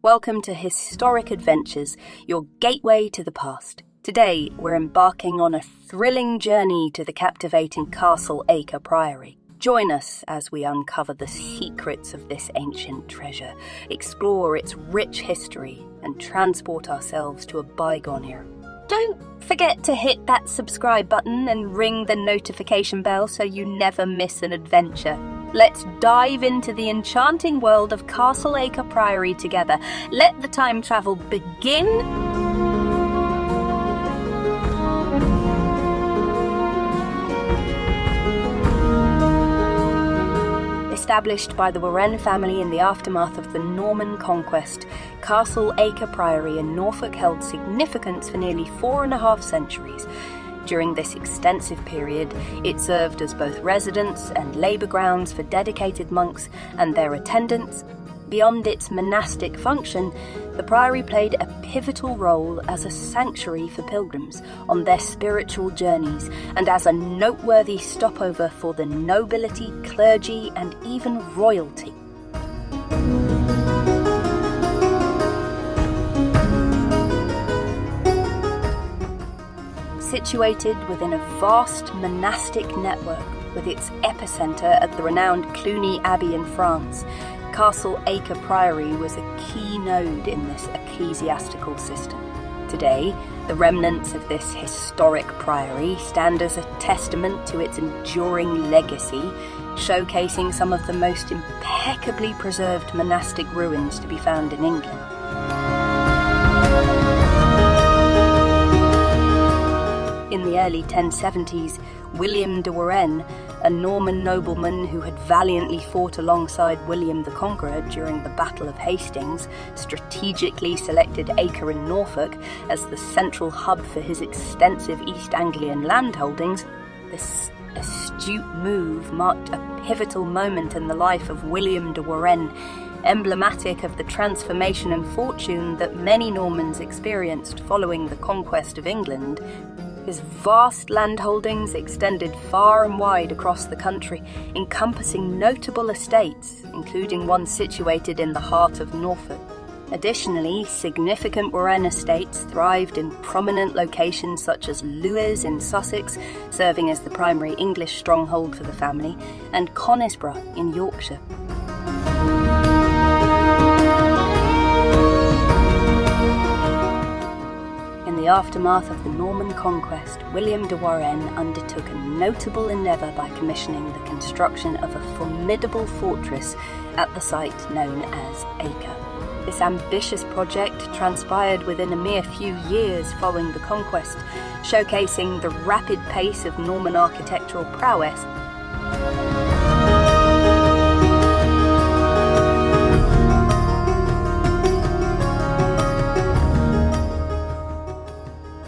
Welcome to Historic Adventures, your gateway to the past. Today, we're embarking on a thrilling journey to the captivating Castle Acre Priory. Join us as we uncover the secrets of this ancient treasure, explore its rich history, and transport ourselves to a bygone era. Don't forget to hit that subscribe button and ring the notification bell so you never miss an adventure. Let's dive into the enchanting world of Castle Acre Priory together. Let the time travel begin. Established by the Waren family in the aftermath of the Norman conquest, Castle Acre Priory in Norfolk held significance for nearly 4.5 centuries. During this extensive period, it served as both residence and labour grounds for dedicated monks and their attendants. Beyond its monastic function, the priory played a pivotal role as a sanctuary for pilgrims on their spiritual journeys and as a noteworthy stopover for the nobility, clergy, and even royalty. Situated within a vast monastic network with its epicentre at the renowned Cluny Abbey in France, Castle Acre Priory was a key node in this ecclesiastical system. Today, the remnants of this historic priory stand as a testament to its enduring legacy, showcasing some of the most impeccably preserved monastic ruins to be found in England. In the early 1070s, William de Waren, a Norman nobleman who had valiantly fought alongside William the Conqueror during the Battle of Hastings, strategically selected Acre in Norfolk as the central hub for his extensive East Anglian landholdings. This astute move marked a pivotal moment in the life of William de Waren, emblematic of the transformation and fortune that many Normans experienced following the conquest of England. His vast landholdings extended far and wide across the country, encompassing notable estates, including one situated in the heart of Norfolk. Additionally, significant Waren estates thrived in prominent locations such as Lewes in Sussex, serving as the primary English stronghold for the family, and Conisbrough in Yorkshire. In the aftermath of the Norman conquest, William de Waren undertook a notable endeavour by commissioning the construction of a formidable fortress at the site known as Acre. This ambitious project transpired within a mere few years following the conquest, showcasing the rapid pace of Norman architectural prowess.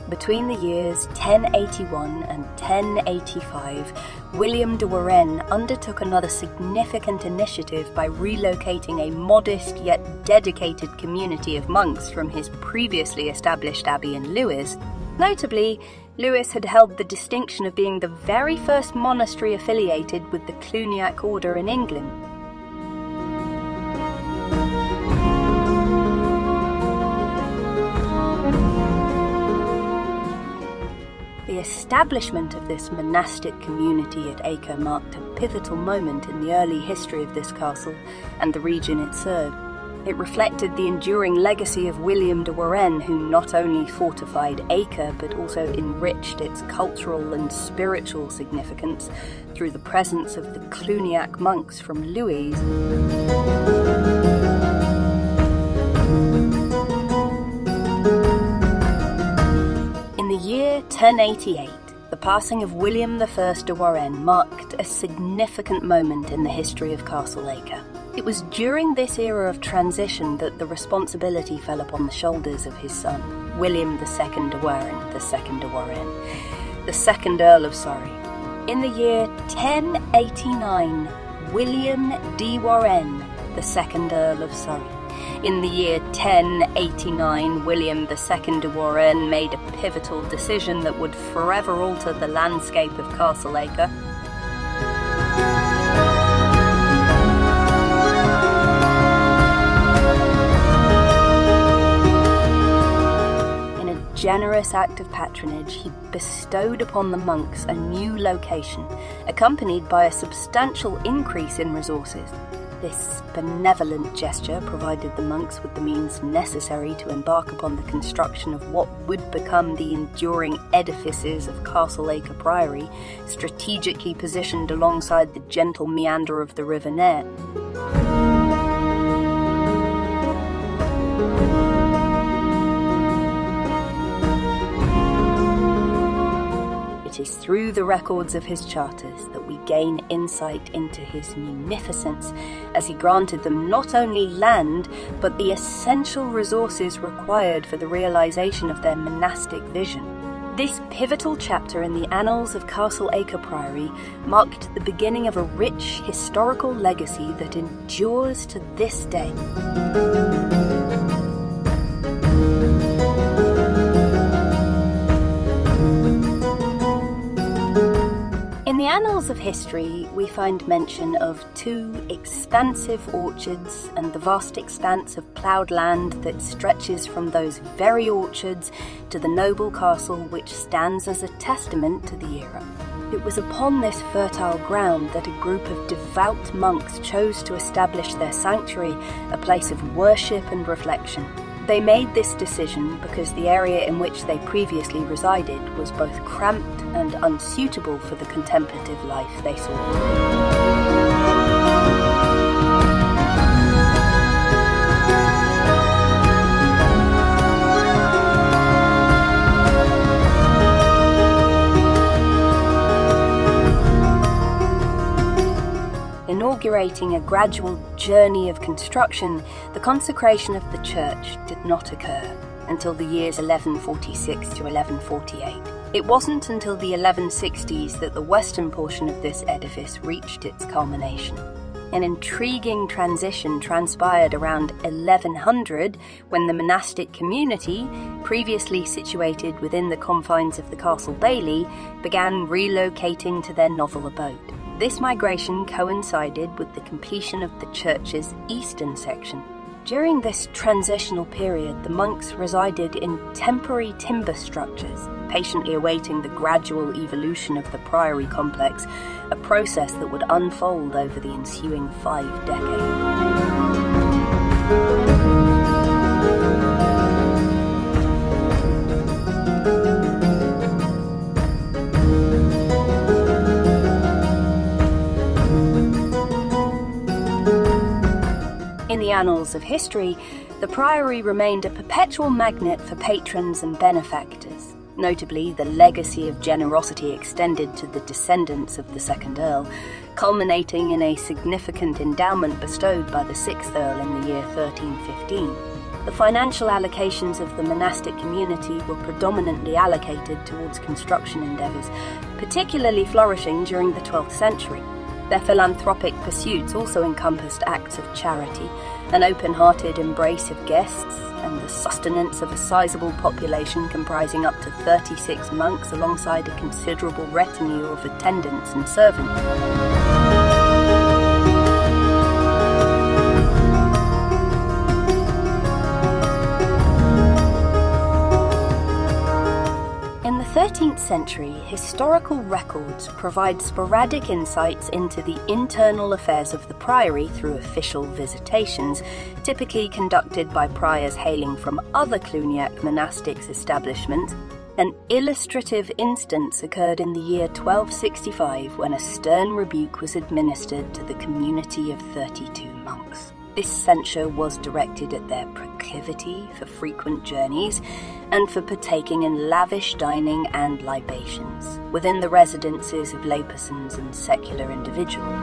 Between the years 1081 and 1085, William de Waren undertook another significant initiative by relocating a modest yet dedicated community of monks from his previously established abbey in Lewes. Notably, Lewes had held the distinction of being the very first monastery affiliated with the Cluniac order in England. The establishment of this monastic community at Acre marked a pivotal moment in the early history of this castle and the region it served. It reflected the enduring legacy of William de Waren, who not only fortified Acre but also enriched its cultural and spiritual significance through the presence of the Cluniac monks from Lewes. In the year 1088, the passing of William I de Waren marked a significant moment in the history of Castle Acre. It was during this era of transition that the responsibility fell upon the shoulders of his son, William II de Waren, the second Earl of Surrey. In the year 1089, William de Waren, the second Earl of Surrey. In the year 1089, William II de Waren made a pivotal decision that would forever alter the landscape of Castle Acre. generous act of patronage, he bestowed upon the monks a new location, accompanied by a substantial increase in resources. This benevolent gesture provided the monks with the means necessary to embark upon the construction of what would become the enduring edifices of Castle Acre Priory, strategically positioned alongside the gentle meander of the River Nare. It is through the records of his charters that we gain insight into his munificence, as he granted them not only land, but the essential resources required for the realization of their monastic vision. This pivotal chapter in the annals of Castle Acre Priory marked the beginning of a rich historical legacy that endures to this day. In the annals of history, we find mention of 2 expansive orchards and the vast expanse of ploughed land that stretches from those very orchards to the noble castle which stands as a testament to the era. It was upon this fertile ground that a group of devout monks chose to establish their sanctuary, a place of worship and reflection. They made this decision because the area in which they previously resided was both cramped and unsuitable for the contemplative life they sought. Inaugurating a gradual journey of construction, the consecration of the church did not occur until the years 1146 to 1148. It wasn't until the 1160s that the western portion of this edifice reached its culmination. An intriguing transition transpired around 1100 when the monastic community, previously situated within the confines of the Castle Bailey, began relocating to their novel abode. This migration coincided with the completion of the church's eastern section. During this transitional period, the monks resided in temporary timber structures, patiently awaiting the gradual evolution of the priory complex, a process that would unfold over the ensuing 5 decades. In the annals of history, the priory remained a perpetual magnet for patrons and benefactors. Notably, the legacy of generosity extended to the descendants of the second Earl, culminating in a significant endowment bestowed by the 6th Earl in the year 1315. The financial allocations of the monastic community were predominantly allocated towards construction endeavours, particularly flourishing during the 12th century. Their philanthropic pursuits also encompassed acts of charity, an open-hearted embrace of guests, and the sustenance of a sizable population comprising up to 36 monks alongside a considerable retinue of attendants and servants. In the 13th century, historical records provide sporadic insights into the internal affairs of the priory through official visitations, typically conducted by priors hailing from other Cluniac monastics establishments. An illustrative instance occurred in the year 1265 when a stern rebuke was administered to the community of 32 monks. This censure was directed at their proclivity for frequent journeys and for partaking in lavish dining and libations within the residences of laypersons and secular individuals.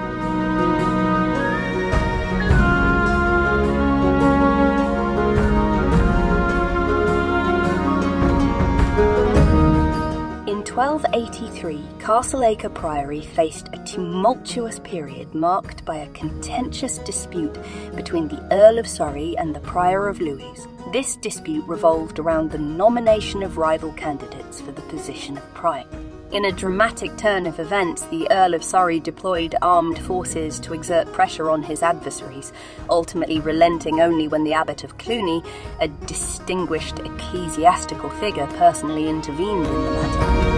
In 1283, Castle Acre Priory faced a tumultuous period marked by a contentious dispute between the Earl of Surrey and the Prior of Lewes. This dispute revolved around the nomination of rival candidates for the position of prior. In a dramatic turn of events, the Earl of Surrey deployed armed forces to exert pressure on his adversaries, ultimately relenting only when the Abbot of Cluny, a distinguished ecclesiastical figure, personally intervened in the matter.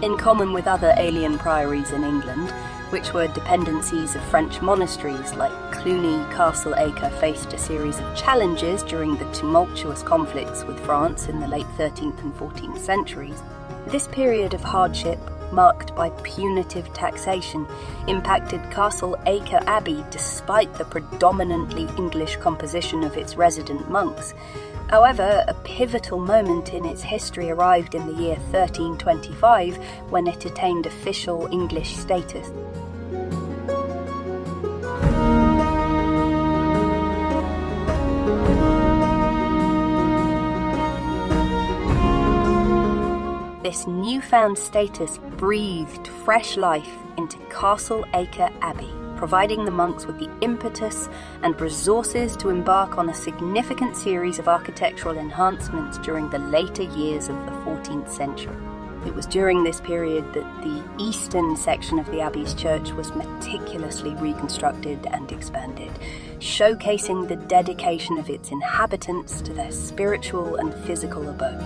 In common with other alien priories in England, which were dependencies of French monasteries like Cluny, Castle Acre faced a series of challenges during the tumultuous conflicts with France in the late 13th and 14th centuries. This period of hardship, marked by punitive taxation, impacted Castle Acre Abbey despite the predominantly English composition of its resident monks. However, a pivotal moment in its history arrived in the year 1325 when it attained official English status. This newfound status breathed fresh life into Castle Acre Abbey, providing the monks with the impetus and resources to embark on a significant series of architectural enhancements during the later years of the 14th century. It was during this period that the eastern section of the abbey's church was meticulously reconstructed and expanded, showcasing the dedication of its inhabitants to their spiritual and physical abode.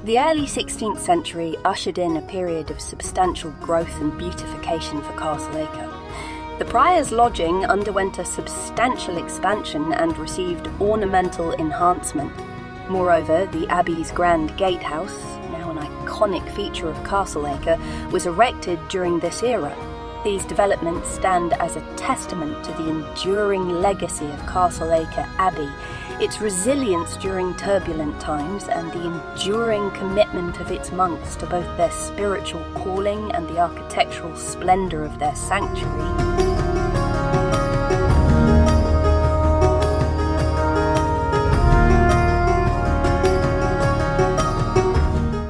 The early 16th century ushered in a period of substantial growth and beautification for Castle Acre. The prior's lodging underwent a substantial expansion and received ornamental enhancement. Moreover, the abbey's grand gatehouse, now an iconic feature of Castle Acre, was erected during this era. These developments stand as a testament to the enduring legacy of Castle Acre Abbey, its resilience during turbulent times, and the enduring commitment of its monks to both their spiritual calling and the architectural splendor of their sanctuary.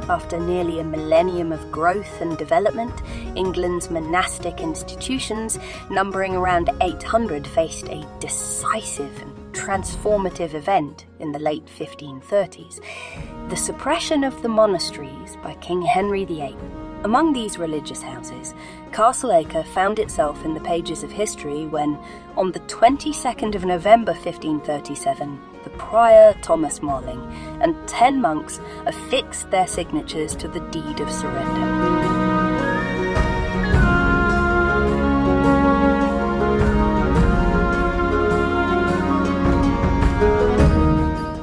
After nearly a millennium of growth and development, England's monastic institutions, numbering around 800, faced a decisive and transformative event in the late 1530s, the suppression of the monasteries by King Henry VIII. Among these religious houses, Castle Acre found itself in the pages of history when, on the 22nd of November 1537, the prior Thomas Marling and 10 monks affixed their signatures to the deed of surrender.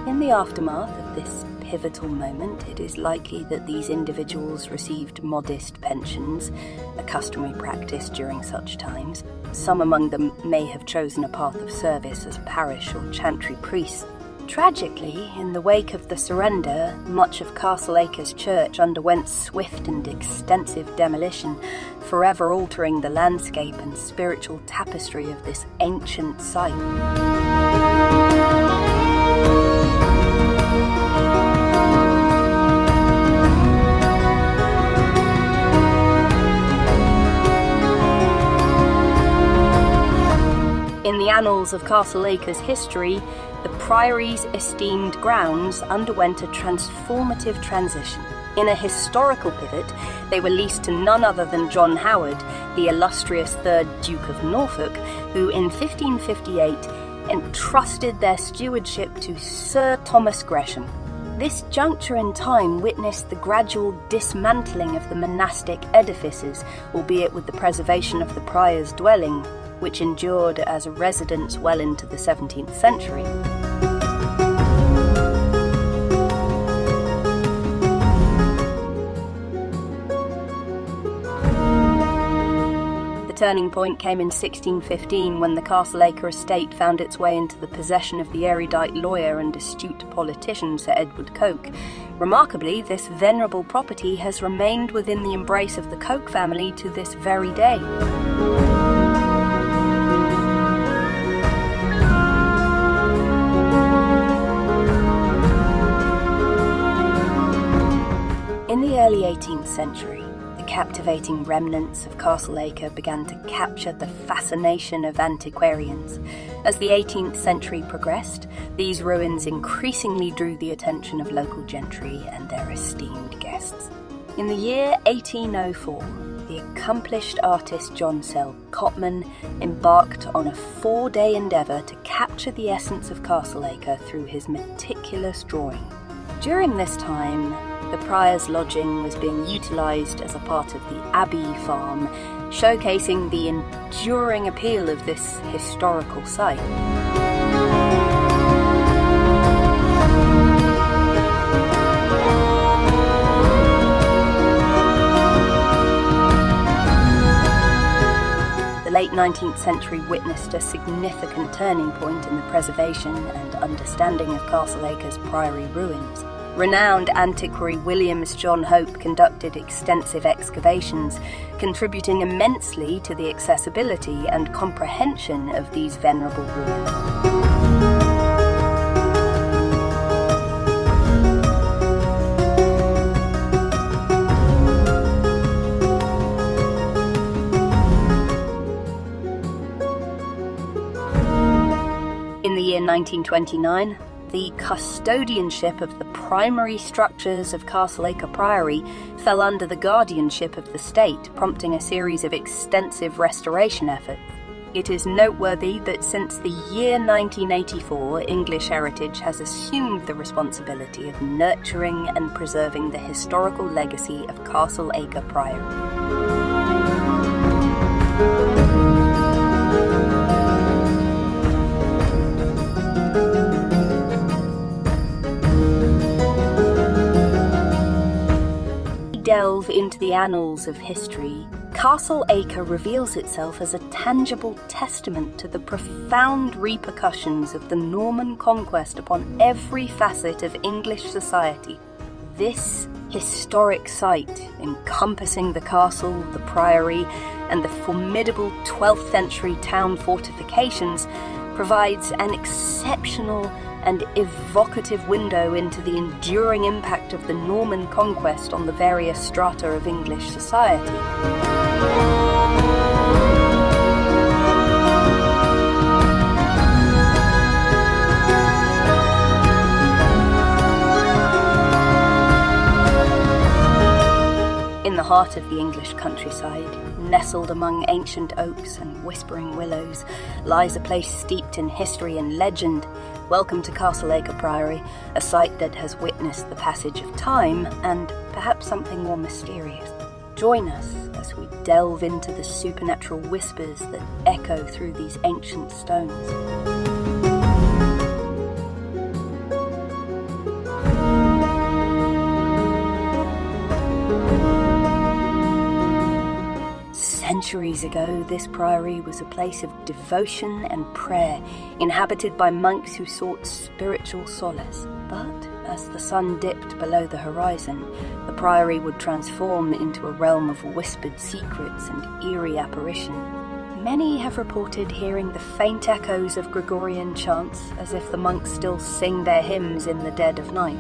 In the aftermath of this pivotal moment, it is likely that these individuals received modest pensions, a customary practice during such times. Some among them may have chosen a path of service as parish or chantry priests. Tragically, in the wake of the surrender, much of Castle Acre's church underwent swift and extensive demolition, forever altering the landscape and spiritual tapestry of this ancient site. In the annals of Castle Acre's history, the Priory's esteemed grounds underwent a transformative transition. In a historical pivot, they were leased to none other than John Howard, the illustrious 3rd Duke of Norfolk, who in 1558 entrusted their stewardship to Sir Thomas Gresham. This juncture in time witnessed the gradual dismantling of the monastic edifices, albeit with the preservation of the prior's dwelling, which endured as a residence well into the 17th century. The turning point came in 1615 when the Castle Acre estate found its way into the possession of the erudite lawyer and astute politician Sir Edward Coke. Remarkably, this venerable property has remained within the embrace of the Coke family to this very day. In the early 18th century, the captivating remnants of Castle Acre began to capture the fascination of antiquarians. As the 18th century progressed, these ruins increasingly drew the attention of local gentry and their esteemed guests. In the year 1804, the accomplished artist John Sell Cotman embarked on a 4-day endeavour to capture the essence of Castle Acre through his meticulous drawing. During this time, the prior's lodging was being utilised as a part of the Abbey farm, showcasing the enduring appeal of this historical site. The late 19th century witnessed a significant turning point in the preservation and understanding of Castle Acre's priory ruins. Renowned antiquary Williams John Hope conducted extensive excavations, contributing immensely to the accessibility and comprehension of these venerable ruins. In the year 1929, the custodianship of the primary structures of Castle Acre Priory fell under the guardianship of the state, prompting a series of extensive restoration efforts. It is noteworthy that since the year 1984, English Heritage has assumed the responsibility of nurturing and preserving the historical legacy of Castle Acre Priory. Delve into the annals of history, Castle Acre reveals itself as a tangible testament to the profound repercussions of the Norman conquest upon every facet of English society. This historic site, encompassing the castle, the priory, and the formidable 12th century town fortifications, provides an exceptional and evocative window into the enduring impact of the Norman conquest on the various strata of English society. In the heart of the English countryside, nestled among ancient oaks and whispering willows, lies a place steeped in history and legend. Welcome to Castle Acre Priory, a site that has witnessed the passage of time and perhaps something more mysterious. Join us as we delve into the supernatural whispers that echo through these ancient stones. Centuries ago, this priory was a place of devotion and prayer, inhabited by monks who sought spiritual solace. But as the sun dipped below the horizon, the priory would transform into a realm of whispered secrets and eerie apparitions. Many have reported hearing the faint echoes of Gregorian chants, as if the monks still sing their hymns in the dead of night.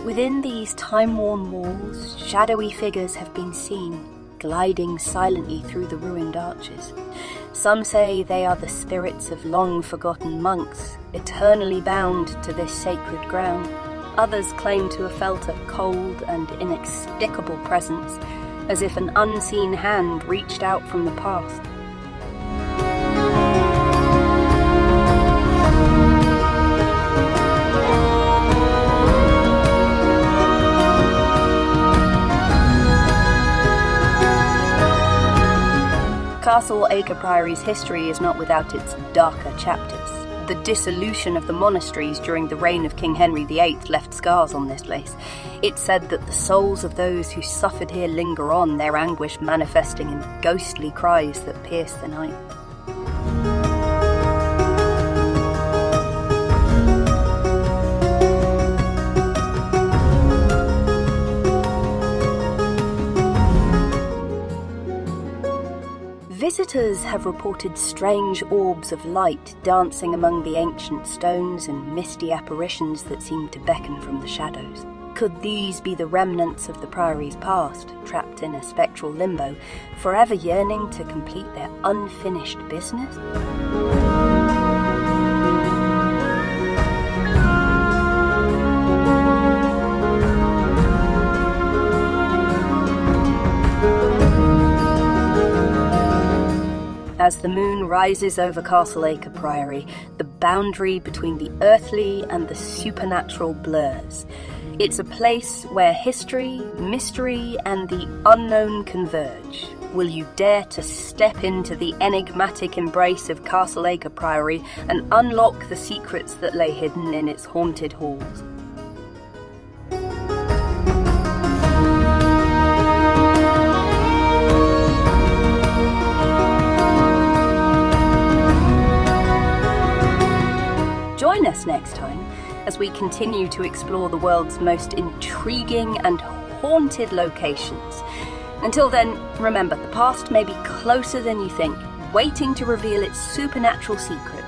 Within these time-worn walls, shadowy figures have been seen, gliding silently through the ruined arches. Some say they are the spirits of long-forgotten monks, eternally bound to this sacred ground. Others claim to have felt a cold and inexplicable presence, as if an unseen hand reached out from the past. Castle Acre Priory's history is not without its darker chapters. The dissolution of the monasteries during the reign of King Henry VIII left scars on this place. It's said that the souls of those who suffered here linger on, their anguish manifesting in ghostly cries that pierce the night. Visitors have reported strange orbs of light dancing among the ancient stones and misty apparitions that seem to beckon from the shadows. Could these be the remnants of the Priory's past, trapped in a spectral limbo, forever yearning to complete their unfinished business? As the moon rises over Castle Acre Priory, the boundary between the earthly and the supernatural blurs. It's a place where history, mystery, and the unknown converge. Will you dare to step into the enigmatic embrace of Castle Acre Priory and unlock the secrets that lay hidden in its haunted halls? Join us next time as we continue to explore the world's most intriguing and haunted locations. Until then, remember, the past may be closer than you think, waiting to reveal its supernatural secrets.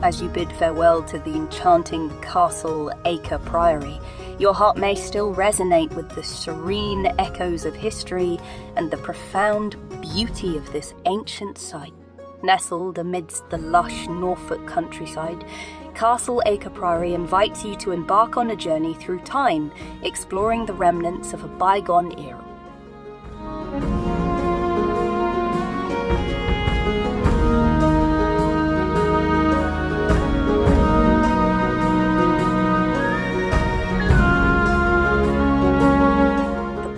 As you bid farewell to the enchanting Castle Acre Priory, your heart may still resonate with the serene echoes of history and the profound beauty of this ancient site. Nestled amidst the lush Norfolk countryside, Castle Acre Priory invites you to embark on a journey through time, exploring the remnants of a bygone era.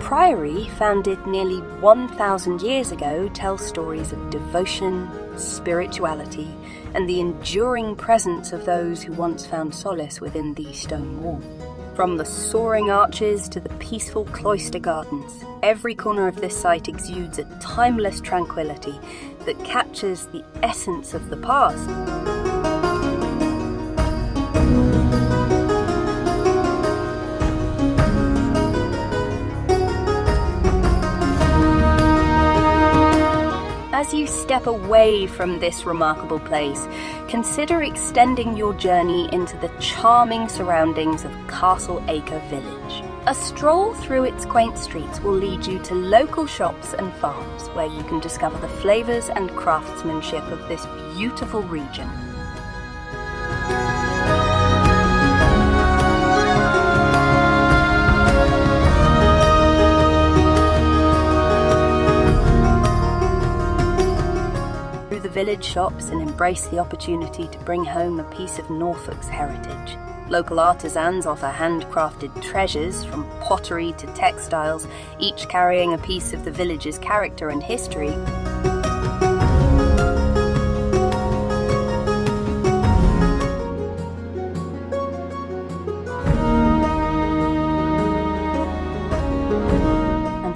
Priory, founded nearly 1,000 years ago, tells stories of devotion, spirituality, and the enduring presence of those who once found solace within these stone walls. From the soaring arches to the peaceful cloister gardens, every corner of this site exudes a timeless tranquility that captures the essence of the past. As you step away from this remarkable place, consider extending your journey into the charming surroundings of Castle Acre Village. A stroll through its quaint streets will lead you to local shops and farms where you can discover the flavours and craftsmanship of this beautiful region. Village shops and embrace the opportunity to bring home a piece of Norfolk's heritage. Local artisans offer handcrafted treasures from pottery to textiles, each carrying a piece of the village's character and history.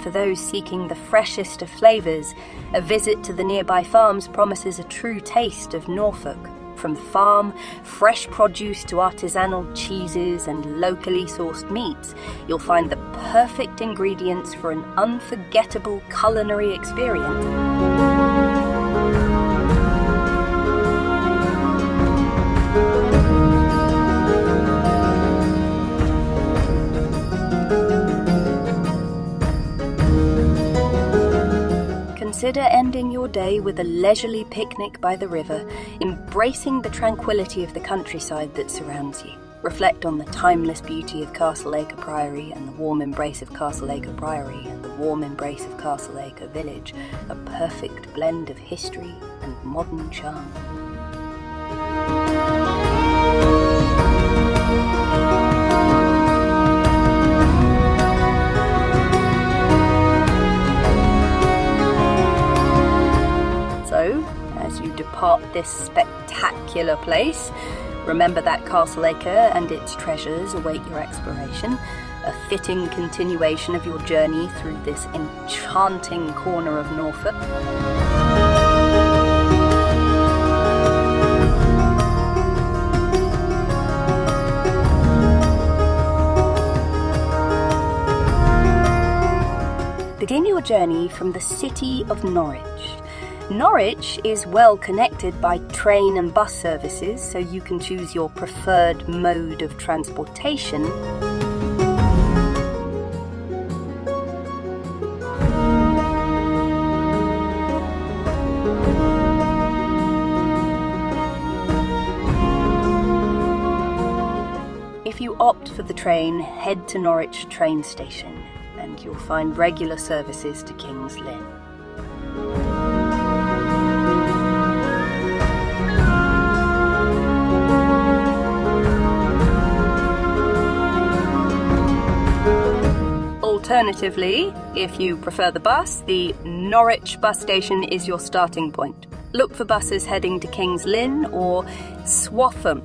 For those seeking the freshest of flavours, a visit to the nearby farms promises a true taste of Norfolk. From farm, fresh produce to artisanal cheeses and locally sourced meats, you'll find the perfect ingredients for an unforgettable culinary experience. Consider ending your day with a leisurely picnic by the river, embracing the tranquility of the countryside that surrounds you. Reflect on the timeless beauty of Castle Acre Priory and the warm embrace of Castle Acre Priory and the warm embrace of Castle Acre village, a perfect blend of history and modern charm. So, as you depart this spectacular place, remember that Castle Acre and its treasures await your exploration, a fitting continuation of your journey through this enchanting corner of Norfolk. Begin your journey from the city of Norwich. Norwich is well connected by train and bus services, so you can choose your preferred mode of transportation. If you opt for the train, head to Norwich train station and you'll find regular services to King's Lynn. Alternatively, if you prefer the bus, the Norwich bus station is your starting point. Look for buses heading to King's Lynn or Swaffham.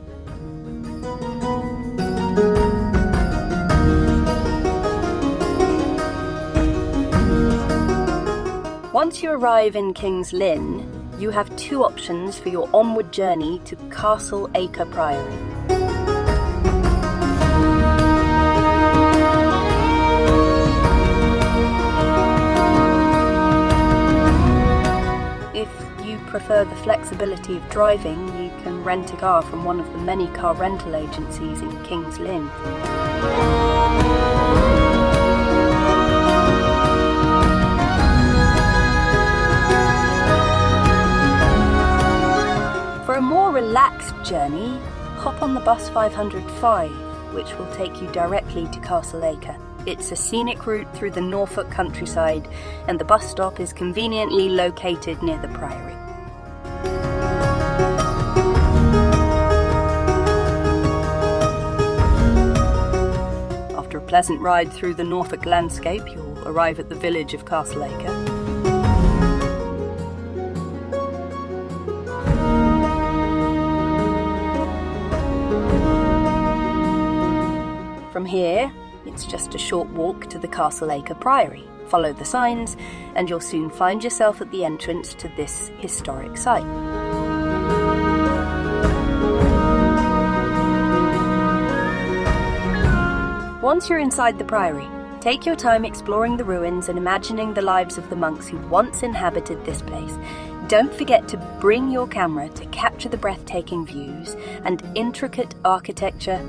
Once you arrive in King's Lynn, you have two options for your onward journey to Castle Acre Priory. If you prefer the flexibility of driving, you can rent a car from one of the many car rental agencies in King's Lynn. For a more relaxed journey, hop on the bus 505, which will take you directly to Castle Acre. It's a scenic route through the Norfolk countryside, and the bus stop is conveniently located near the Priory. After a pleasant ride through the Norfolk landscape, you'll arrive at the village of Castle Acre. From here, it's just a short walk to the Castle Acre Priory. Follow the signs, and you'll soon find yourself at the entrance to this historic site. Once you're inside the Priory, take your time exploring the ruins and imagining the lives of the monks who once inhabited this place. Don't forget to bring your camera to capture the breathtaking views and intricate architecture.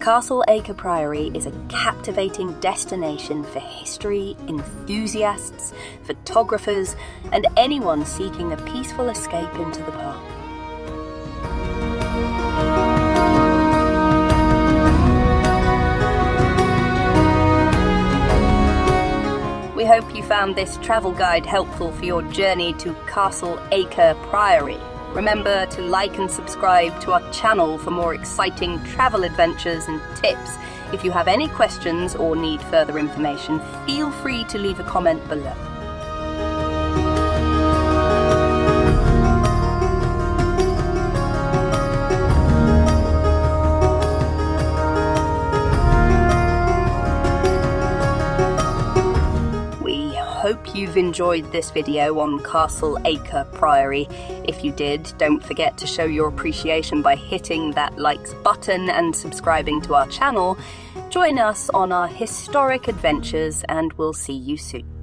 Castle Acre Priory is a captivating destination for history enthusiasts, photographers, and anyone seeking a peaceful escape into the park. We hope you found this travel guide helpful for your journey to Castle Acre Priory. Remember to like and subscribe to our channel for more exciting travel adventures and tips. If you have any questions or need further information, feel free to leave a comment below. Hope you've enjoyed this video on Castle Acre Priory. If you did, don't forget to show your appreciation by hitting that likes button and subscribing to our channel. Join us on our historic adventures, and we'll see you soon.